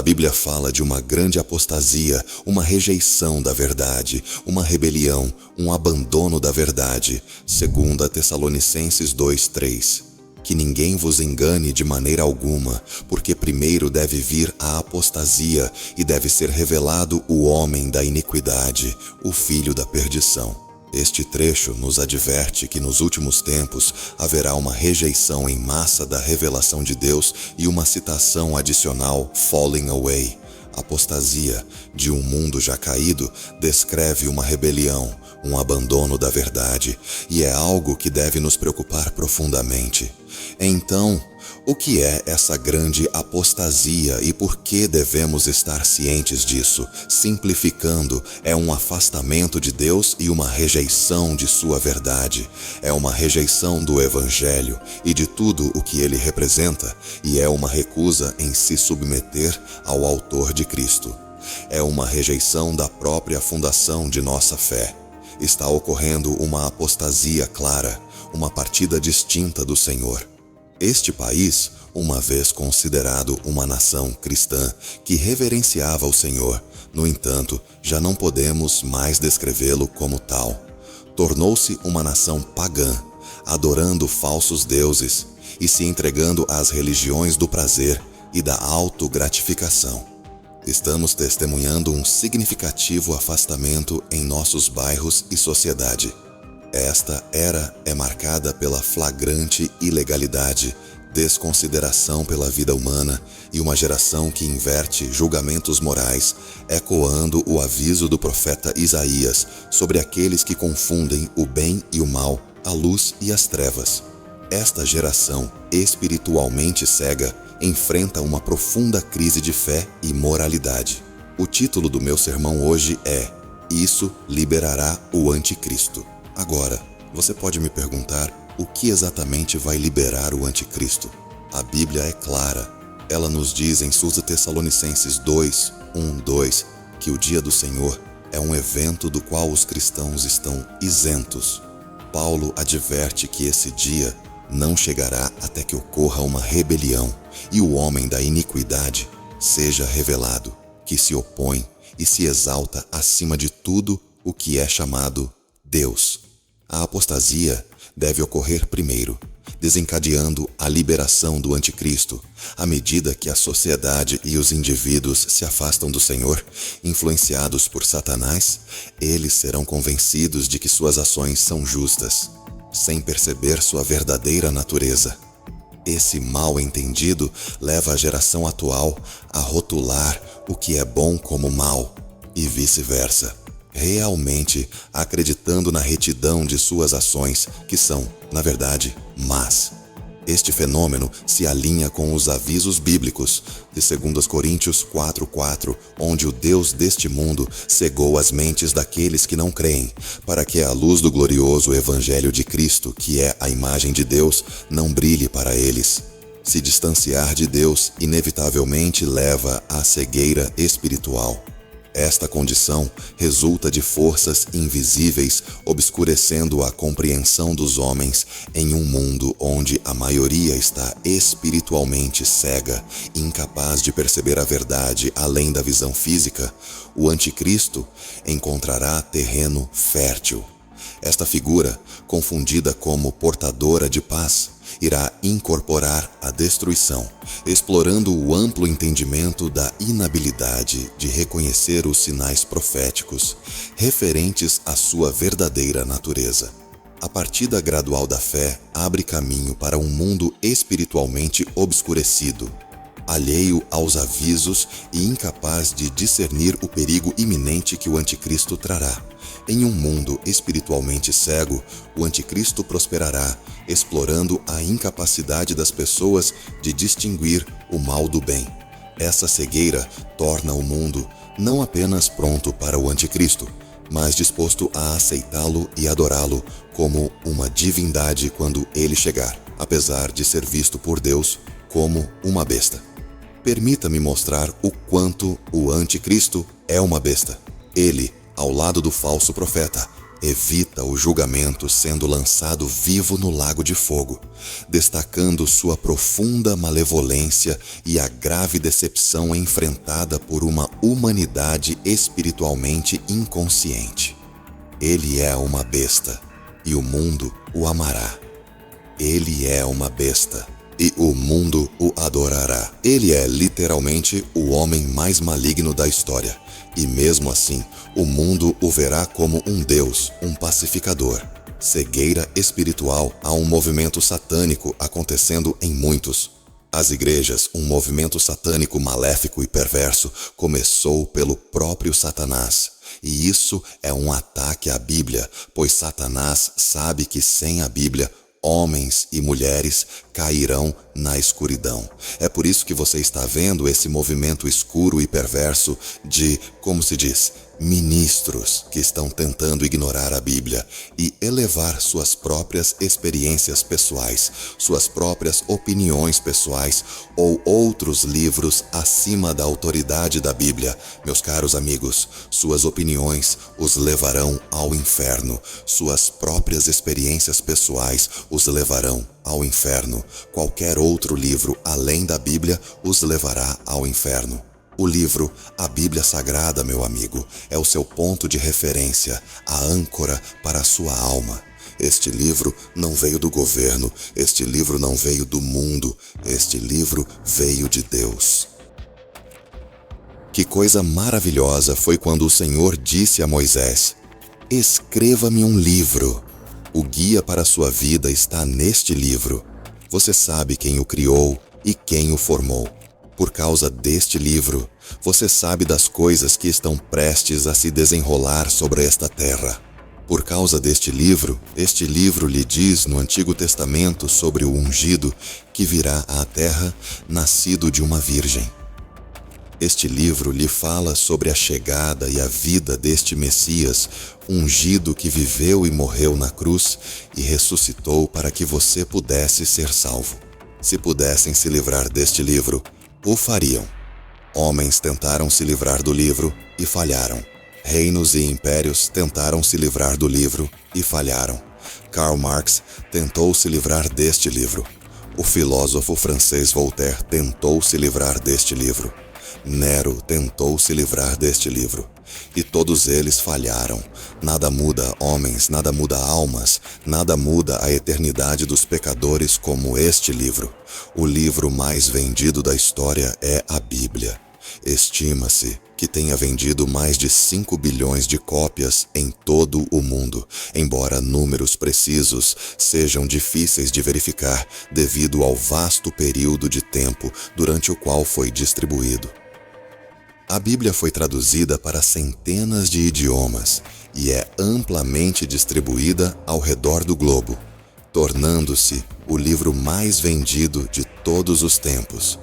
Bíblia fala de uma grande apostasia, uma rejeição da verdade, uma rebelião, um abandono da verdade, segundo Tessalonicenses 2:3. Que ninguém vos engane de maneira alguma, porque primeiro deve vir a apostasia e deve ser revelado o homem da iniquidade, o filho da perdição. Este trecho nos adverte que nos últimos tempos haverá uma rejeição em massa da revelação de Deus e uma citação adicional, falling away. Apostasia, de um mundo já caído, descreve uma rebelião, um abandono da verdade, e é algo que deve nos preocupar profundamente. Então, o que é essa grande apostasia e por que devemos estar cientes disso? Simplificando, é um afastamento de Deus e uma rejeição de sua verdade. É uma rejeição do Evangelho e de tudo o que ele representa, e é uma recusa em se submeter ao autor de Cristo. É uma rejeição da própria fundação de nossa fé. Está ocorrendo uma apostasia clara, uma partida distinta do Senhor. Este país, uma vez considerado uma nação cristã que reverenciava o Senhor, no entanto, já não podemos mais descrevê-lo como tal. Tornou-se uma nação pagã, adorando falsos deuses e se entregando às religiões do prazer e da autogratificação. Estamos testemunhando um significativo afastamento em nossos bairros e sociedade. Esta era é marcada pela flagrante ilegalidade, desconsideração pela vida humana e uma geração que inverte julgamentos morais, ecoando o aviso do profeta Isaías sobre aqueles que confundem o bem e o mal, a luz e as trevas. Esta geração espiritualmente cega enfrenta uma profunda crise de fé e moralidade. O título do meu sermão hoje é "Isso liberará o Anticristo". Agora, você pode me perguntar o que exatamente vai liberar o Anticristo? A Bíblia é clara. Ela nos diz em 2 Tessalonicenses 2:1-2 que o dia do Senhor é um evento do qual os cristãos estão isentos. Paulo adverte que esse dia não chegará até que ocorra uma rebelião e o homem da iniquidade seja revelado, que se opõe e se exalta acima de tudo o que é chamado Deus. A apostasia deve ocorrer primeiro, desencadeando a liberação do Anticristo. À medida que a sociedade e os indivíduos se afastam do Senhor, influenciados por Satanás, eles serão convencidos de que suas ações são justas, sem perceber sua verdadeira natureza. Esse mal entendido leva a geração atual a rotular o que é bom como mal, e vice-versa, realmente acreditando na retidão de suas ações, que são, na verdade, más. Este fenômeno se alinha com os avisos bíblicos de 2 Coríntios 4:4, onde o Deus deste mundo cegou as mentes daqueles que não creem, para que a luz do glorioso Evangelho de Cristo, que é a imagem de Deus, não brilhe para eles. Se distanciar de Deus inevitavelmente leva à cegueira espiritual. Esta condição resulta de forças invisíveis obscurecendo a compreensão dos homens em um mundo onde a maioria está espiritualmente cega, incapaz de perceber a verdade além da visão física. O Anticristo encontrará terreno fértil. Esta figura, confundida como portadora de paz, irá incorporar a destruição, explorando o amplo entendimento da inabilidade de reconhecer os sinais proféticos referentes à sua verdadeira natureza. A partida gradual da fé abre caminho para um mundo espiritualmente obscurecido, alheio aos avisos e incapaz de discernir o perigo iminente que o Anticristo trará. Em um mundo espiritualmente cego, o Anticristo prosperará, explorando a incapacidade das pessoas de distinguir o mal do bem. Essa cegueira torna o mundo não apenas pronto para o Anticristo, mas disposto a aceitá-lo e adorá-lo como uma divindade quando ele chegar, apesar de ser visto por Deus como uma besta. Permita-me mostrar o quanto o Anticristo é uma besta. Ele, ao lado do falso profeta, Evita o julgamento sendo lançado vivo no lago de fogo, destacando sua profunda malevolência e a grave decepção enfrentada por uma humanidade espiritualmente inconsciente. Ele é uma besta, e o mundo o amará. Ele é uma besta, e o mundo o adorará. Ele é literalmente o homem mais maligno da história, e mesmo assim, o mundo o verá como um Deus, um pacificador. Cegueira espiritual a um movimento satânico acontecendo em muitos. As igrejas, um movimento satânico maléfico e perverso, começou pelo próprio Satanás. E isso é um ataque à Bíblia, pois Satanás sabe que sem a Bíblia, homens e mulheres cairão na escuridão. É por isso que você está vendo esse movimento escuro e perverso de, como se diz, ministros que estão tentando ignorar a Bíblia e elevar suas próprias experiências pessoais, suas próprias opiniões pessoais ou outros livros acima da autoridade da Bíblia. Meus caros amigos, suas opiniões os levarão ao inferno, suas próprias experiências pessoais os levarão ao inferno. Qualquer outro livro além da Bíblia os levará ao inferno. O livro, a Bíblia Sagrada, meu amigo, é o seu ponto de referência, a âncora para a sua alma. Este livro não veio do governo, este livro não veio do mundo, este livro veio de Deus. Que coisa maravilhosa foi quando o Senhor disse a Moisés: escreva-me um livro. O guia para a sua vida está neste livro. Você sabe quem o criou e quem o formou. Por causa deste livro, você sabe das coisas que estão prestes a se desenrolar sobre esta terra. Por causa deste livro, este livro lhe diz no Antigo Testamento sobre o ungido que virá à terra, nascido de uma virgem. Este livro lhe fala sobre a chegada e a vida deste Messias, ungido que viveu e morreu na cruz e ressuscitou para que você pudesse ser salvo. Se pudessem se livrar deste livro, o fariam. Homens tentaram se livrar do livro e falharam. Reinos e impérios tentaram se livrar do livro e falharam. Karl Marx tentou se livrar deste livro. O filósofo francês Voltaire tentou se livrar deste livro. Nero tentou se livrar deste livro. E todos eles falharam. Nada muda homens, nada muda almas, nada muda a eternidade dos pecadores como este livro. O livro mais vendido da história é a Bíblia. Estima-se que tenha vendido mais de 5 bilhões de cópias em todo o mundo, embora números precisos sejam difíceis de verificar devido ao vasto período de tempo durante o qual foi distribuído. A Bíblia foi traduzida para centenas de idiomas e é amplamente distribuída ao redor do globo, tornando-se o livro mais vendido de todos os tempos.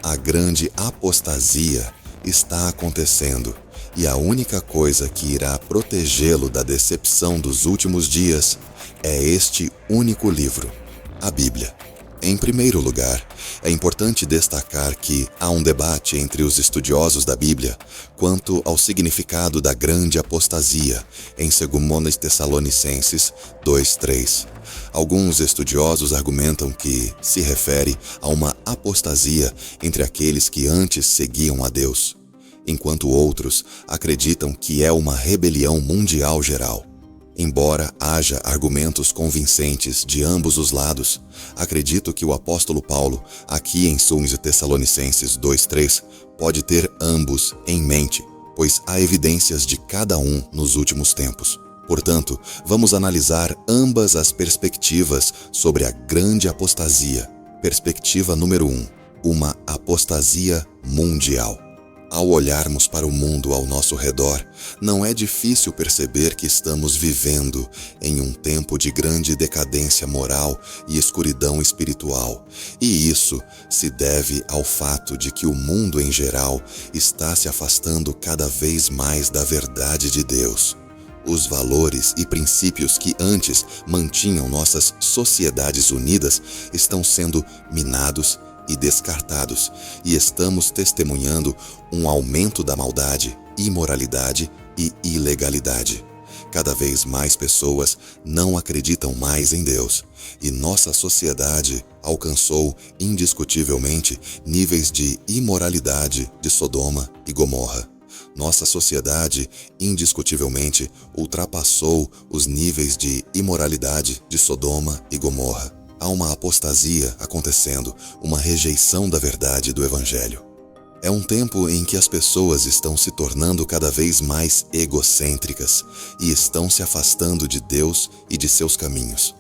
A grande apostasia está acontecendo e a única coisa que irá protegê-lo da decepção dos últimos dias é este único livro, a Bíblia. Em primeiro lugar, é importante destacar que há um debate entre os estudiosos da Bíblia quanto ao significado da grande apostasia em 2 Tessalonicenses 2:3. Alguns estudiosos argumentam que se refere a uma apostasia entre aqueles que antes seguiam a Deus, enquanto outros acreditam que é uma rebelião mundial geral. Embora haja argumentos convincentes de ambos os lados, acredito que o apóstolo Paulo, aqui em 2 Tessalonicenses 2:3, pode ter ambos em mente, pois há evidências de cada um nos últimos tempos. Portanto, vamos analisar ambas as perspectivas sobre a grande apostasia. Perspectiva número 1, uma apostasia mundial. Ao olharmos para o mundo ao nosso redor, não é difícil perceber que estamos vivendo em um tempo de grande decadência moral e escuridão espiritual. E isso se deve ao fato de que o mundo em geral está se afastando cada vez mais da verdade de Deus. Os valores e princípios que antes mantinham nossas sociedades unidas estão sendo minados e descartados, e estamos testemunhando um aumento da maldade, imoralidade e ilegalidade. Cada vez mais pessoas não acreditam mais em Deus, e nossa sociedade alcançou indiscutivelmente níveis de imoralidade de Sodoma e Gomorra. Nossa sociedade indiscutivelmente ultrapassou os níveis de imoralidade de Sodoma e Gomorra. Há uma apostasia acontecendo, uma rejeição da verdade do Evangelho. É um tempo em que as pessoas estão se tornando cada vez mais egocêntricas e estão se afastando de Deus e de seus caminhos.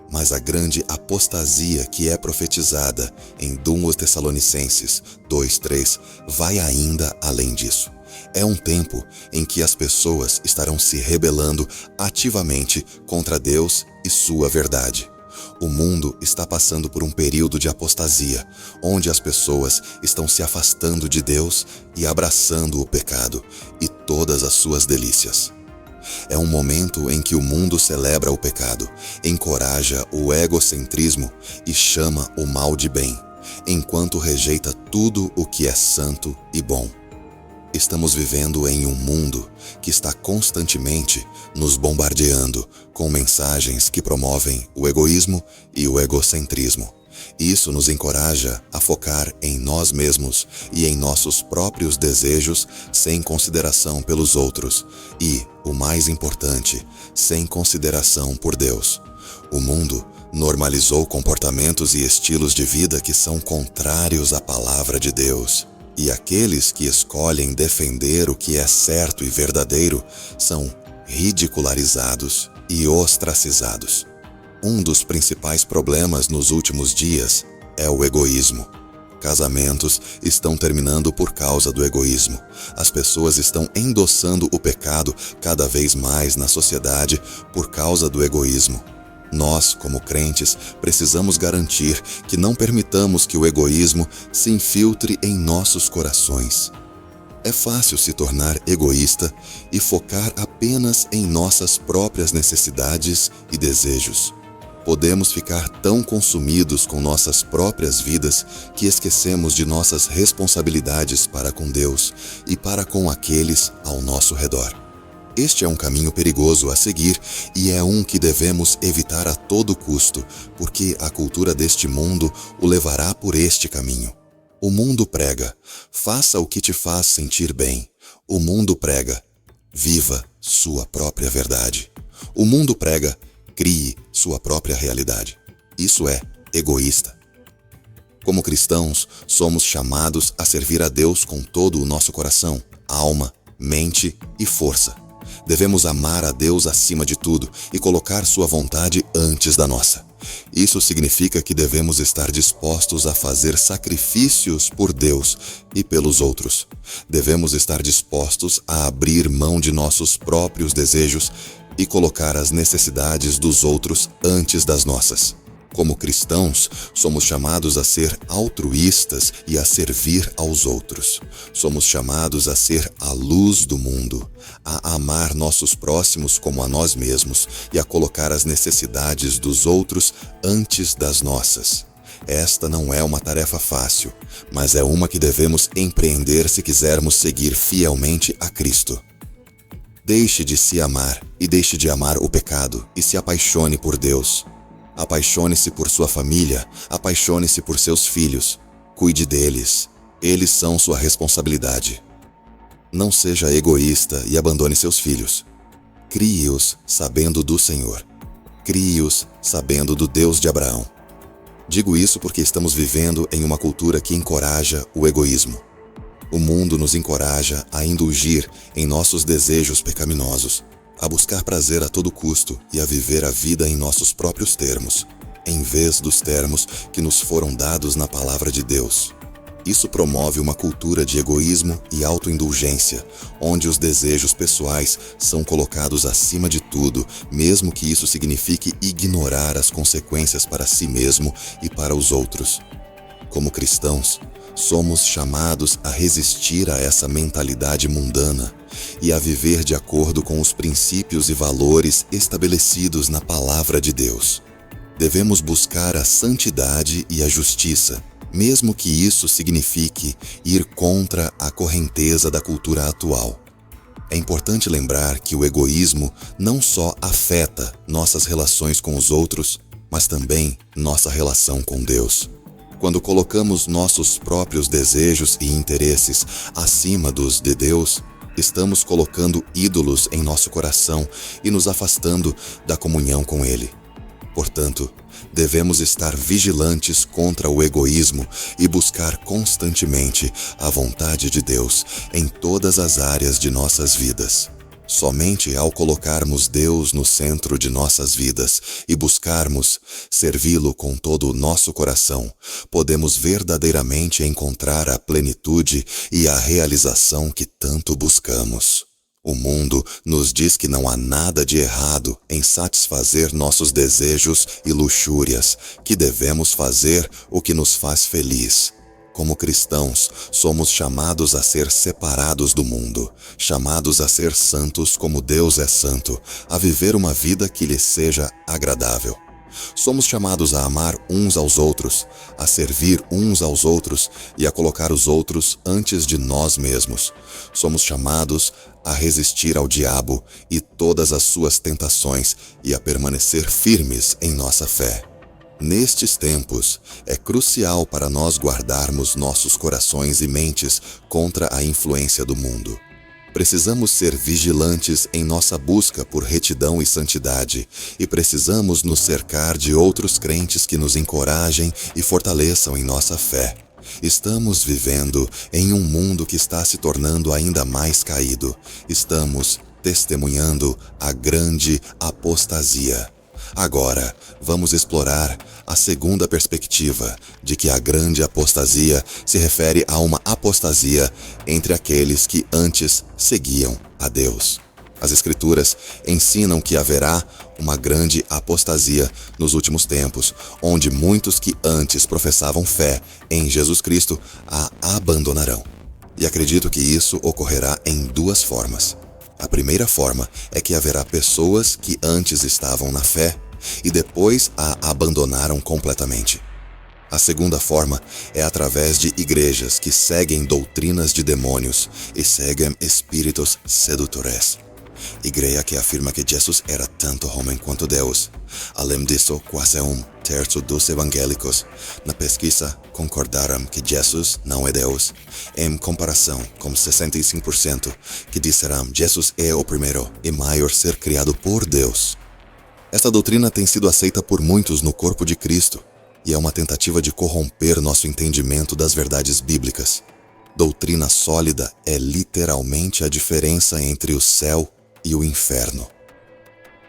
Mas a grande apostasia que é profetizada em 2 Tessalonicenses 2:3 vai ainda além disso. É um tempo em que as pessoas estarão se rebelando ativamente contra Deus e sua verdade. O mundo está passando por um período de apostasia, onde as pessoas estão se afastando de Deus e abraçando o pecado e todas as suas delícias. É um momento em que o mundo celebra o pecado, encoraja o egocentrismo e chama o mal de bem, enquanto rejeita tudo o que é santo e bom. Estamos vivendo em um mundo que está constantemente nos bombardeando com mensagens que promovem o egoísmo e o egocentrismo. Isso nos encoraja a focar em nós mesmos e em nossos próprios desejos sem consideração pelos outros e, o mais importante, sem consideração por Deus. O mundo normalizou comportamentos e estilos de vida que são contrários à palavra de Deus. E aqueles que escolhem defender o que é certo e verdadeiro são ridicularizados e ostracizados. Um dos principais problemas nos últimos dias é o egoísmo. Casamentos estão terminando por causa do egoísmo. As pessoas estão endossando o pecado cada vez mais na sociedade por causa do egoísmo. Nós, como crentes, precisamos garantir que não permitamos que o egoísmo se infiltre em nossos corações. É fácil se tornar egoísta e focar apenas em nossas próprias necessidades e desejos. Podemos ficar tão consumidos com nossas próprias vidas que esquecemos de nossas responsabilidades para com Deus e para com aqueles ao nosso redor. Este é um caminho perigoso a seguir e é um que devemos evitar a todo custo, porque a cultura deste mundo o levará por este caminho. O mundo prega, faça o que te faz sentir bem. O mundo prega, viva sua própria verdade. O mundo prega, crie sua própria realidade. Isso é egoísta. Como cristãos, somos chamados a servir a Deus com todo o nosso coração, alma, mente e força. Devemos amar a Deus acima de tudo e colocar sua vontade antes da nossa. Isso significa que devemos estar dispostos a fazer sacrifícios por Deus e pelos outros. Devemos estar dispostos a abrir mão de nossos próprios desejos e colocar as necessidades dos outros antes das nossas. Como cristãos, somos chamados a ser altruístas e a servir aos outros. Somos chamados a ser a luz do mundo, a amar nossos próximos como a nós mesmos e a colocar as necessidades dos outros antes das nossas. Esta não é uma tarefa fácil, mas é uma que devemos empreender se quisermos seguir fielmente a Cristo. Deixe de se amar e deixe de amar o pecado e se apaixone por Deus. Apaixone-se por sua família, apaixone-se por seus filhos. Cuide deles, eles são sua responsabilidade. Não seja egoísta e abandone seus filhos. Crie-os sabendo do Senhor. Crie-os sabendo do Deus de Abraão. Digo isso porque estamos vivendo em uma cultura que encoraja o egoísmo. O mundo nos encoraja a indulgir em nossos desejos pecaminosos, a buscar prazer a todo custo e a viver a vida em nossos próprios termos, em vez dos termos que nos foram dados na palavra de Deus. Isso promove uma cultura de egoísmo e autoindulgência, onde os desejos pessoais são colocados acima de tudo, mesmo que isso signifique ignorar as consequências para si mesmo e para os outros. Como cristãos, somos chamados a resistir a essa mentalidade mundana e a viver de acordo com os princípios e valores estabelecidos na palavra de Deus. Devemos buscar a santidade e a justiça, mesmo que isso signifique ir contra a correnteza da cultura atual. É importante lembrar que o egoísmo não só afeta nossas relações com os outros, mas também nossa relação com Deus. Quando colocamos nossos próprios desejos e interesses acima dos de Deus, estamos colocando ídolos em nosso coração e nos afastando da comunhão com Ele. Portanto, devemos estar vigilantes contra o egoísmo e buscar constantemente a vontade de Deus em todas as áreas de nossas vidas. Somente ao colocarmos Deus no centro de nossas vidas e buscarmos servi-lo com todo o nosso coração, podemos verdadeiramente encontrar a plenitude e a realização que tanto buscamos. O mundo nos diz que não há nada de errado em satisfazer nossos desejos e luxúrias, que devemos fazer o que nos faz feliz. Como cristãos, somos chamados a ser separados do mundo, chamados a ser santos como Deus é santo, a viver uma vida que lhe seja agradável. Somos chamados a amar uns aos outros, a servir uns aos outros e a colocar os outros antes de nós mesmos. Somos chamados a resistir ao diabo e todas as suas tentações e a permanecer firmes em nossa fé. Nestes tempos, é crucial para nós guardarmos nossos corações e mentes contra a influência do mundo. Precisamos ser vigilantes em nossa busca por retidão e santidade, e precisamos nos cercar de outros crentes que nos encorajem e fortaleçam em nossa fé. Estamos vivendo em um mundo que está se tornando ainda mais caído. Estamos testemunhando a grande apostasia. Agora, vamos explorar a segunda perspectiva de que a grande apostasia se refere a uma apostasia entre aqueles que antes seguiam a Deus. As Escrituras ensinam que haverá uma grande apostasia nos últimos tempos, onde muitos que antes professavam fé em Jesus Cristo a abandonarão. E acredito que isso ocorrerá em duas formas. A primeira forma é que haverá pessoas que antes estavam na fé e depois a abandonaram completamente. A segunda forma é através de igrejas que seguem doutrinas de demônios e seguem espíritos sedutores. Igreja que afirma que Jesus era tanto homem quanto Deus. Além disso, quase um terço dos evangélicos na pesquisa concordaram que Jesus não é Deus, em comparação com 65% que disseram Jesus é o primeiro e maior ser criado por Deus. Esta doutrina tem sido aceita por muitos no corpo de Cristo e é uma tentativa de corromper nosso entendimento das verdades bíblicas. Doutrina sólida é literalmente a diferença entre o céu e o inferno.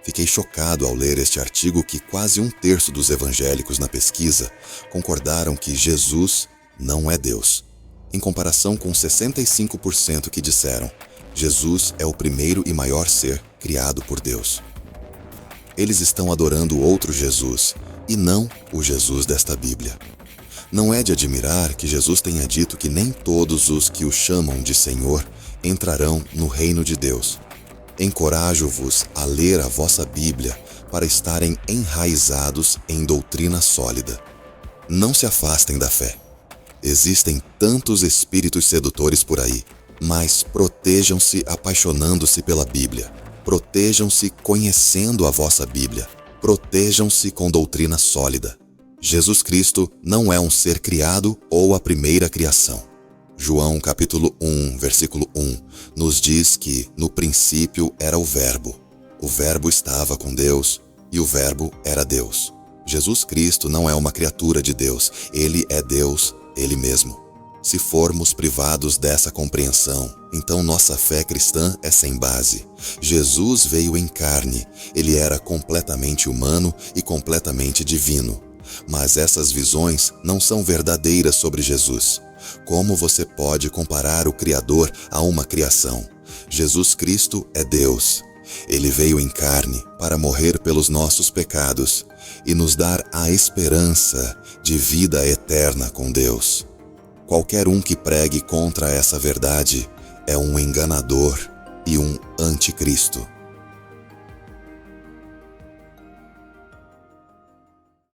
Fiquei chocado ao ler este artigo que quase um terço dos evangélicos na pesquisa concordaram que Jesus não é Deus, em comparação com 65% que disseram Jesus é o primeiro e maior ser criado por Deus. Eles estão adorando outro Jesus e não o Jesus desta Bíblia. Não é de admirar que Jesus tenha dito que nem todos os que o chamam de Senhor entrarão no reino de Deus. Encorajo-vos a ler a vossa Bíblia para estarem enraizados em doutrina sólida. Não se afastem da fé. Existem tantos espíritos sedutores por aí, mas protejam-se apaixonando-se pela Bíblia. Protejam-se conhecendo a vossa Bíblia. Protejam-se com doutrina sólida. Jesus Cristo não é um ser criado ou a primeira criação. João capítulo 1, versículo 1, nos diz que no princípio era o Verbo estava com Deus e o Verbo era Deus. Jesus Cristo não é uma criatura de Deus, Ele é Deus, Ele mesmo. Se formos privados dessa compreensão, então nossa fé cristã é sem base. Jesus veio em carne, Ele era completamente humano e completamente divino. Mas essas visões não são verdadeiras sobre Jesus. Como você pode comparar o Criador a uma criação? Jesus Cristo é Deus. Ele veio em carne para morrer pelos nossos pecados e nos dar a esperança de vida eterna com Deus. Qualquer um que pregue contra essa verdade é um enganador e um anticristo.